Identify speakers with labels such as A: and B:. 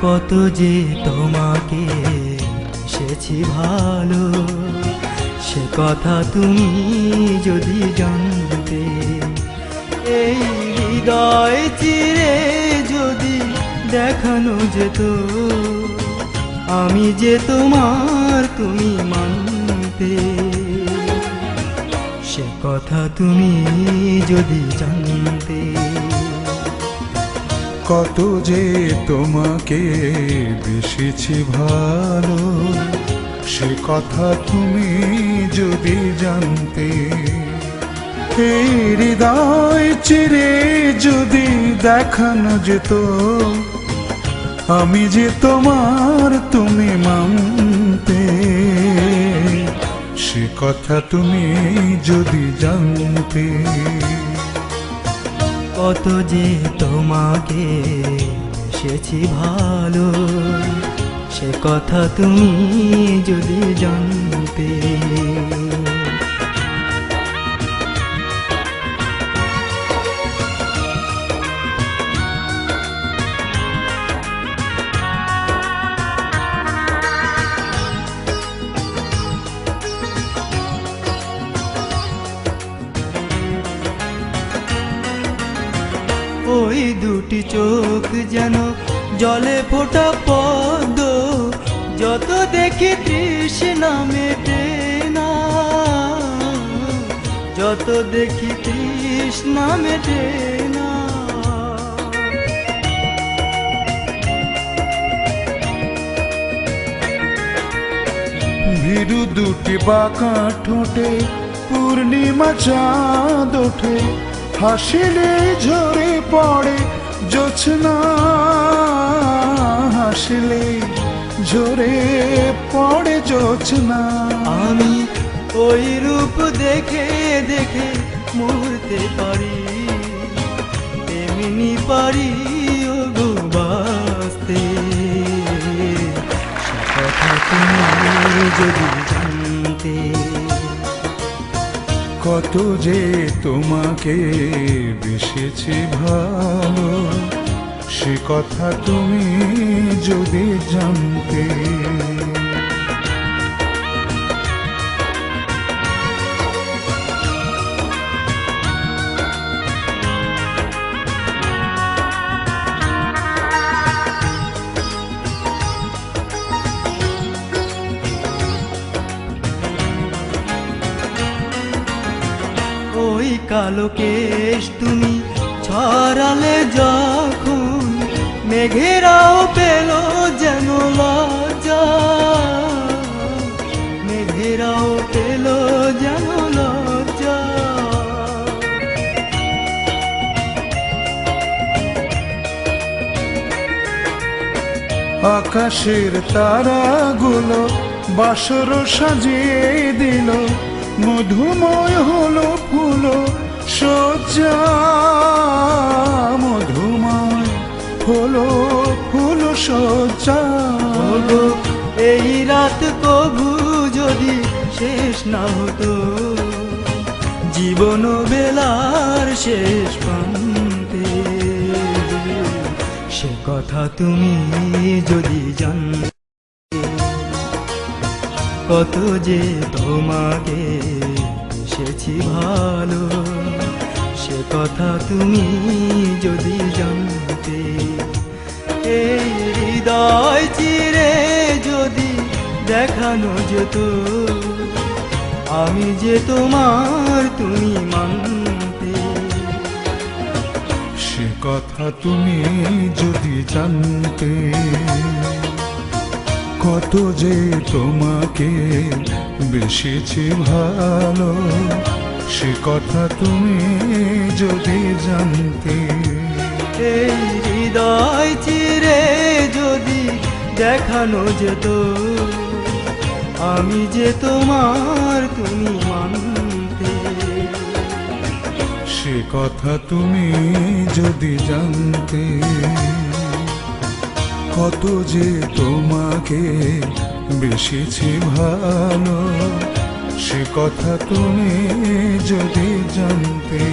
A: কত যে তোমাকে এসেছি ভালো, সে কথা তুমি যদি জানতে। এই হৃদয় চিরে যদি দেখানো যেত, আমি যে তোমার তুমি মানতে। সে কথা তুমি যদি জানতে।
B: কত যে তোমাকে বেসেছি ভালো, সে কথা তুমি যদি জানতে। এই হৃদয় চিরে যদি দেখানো যেত, আমি যে তোমার তুমি মানতে। সে কথা তুমি যদি জানতে।
A: কত যে তোমাকে বেসেছি ভালো, সে কথা তুমি যদি জানতে। ওই দুটি চোখ যেন জলে ফোটা পদ্ম, যত দেখি তৃষ্ণা মেটে না, যত দেখি তৃষ্ণা মেটে না।
B: ভীরু দুটি বাঁকা ঠোঁটে পূর্ণিমা চাঁদ ওঠে, হাসিলে ঝরে পড়ে জোছনা, হাসিলে ঝরে পড়ে জোছনা।
A: আমি ওই রূপ দেখে দেখে মরতে পারি, তেমনি পারি ও গো বাঁচতে। সে কথা তুমি যদি জানতে।
B: কত যে তোমাকে বেসেছি ভালো, সে কথা তুমি যদি জানতে।
A: ওই কালো কেশ তুমি ছড়ালে যখন, মেঘেরাও পেল যেন লজ্জা, মেঘেরাও পেল যেন লজ্জা।
B: আকাশের তারাগুলো বাসর সাজিয়ে দিল, মধুময় হলো ফুলো সজ্জা, মধুময় হলো ফুলো সজ্জা।
A: ওগো এই রাত কবু যদি শেষ না হতো, জীবন বেলার শেষ প্রান্তে। সে কথা তুমি যদি জানতে। কত যে তোমাকে বেসেছি ভালো, সে কথা তুমি যদি জানতে। এই হৃদয় চিরে যদি দেখানো যেত, আমি যে তোমার তুমি মানতে।
B: সে কথা তুমি যদি জানতে। কত যে তোমাকে বেসেছি ভালো, সে কথা তুমি যদি জানতে।
A: এই হৃদয় চিরে যদি দেখানো যেত, আমি যে তোমার তুমি মানতে।
B: সে কথা তুমি যদি জানতে। কত যে তোমাকে বেসেছি ভালো, সে কথা তুমি যদি জানতে।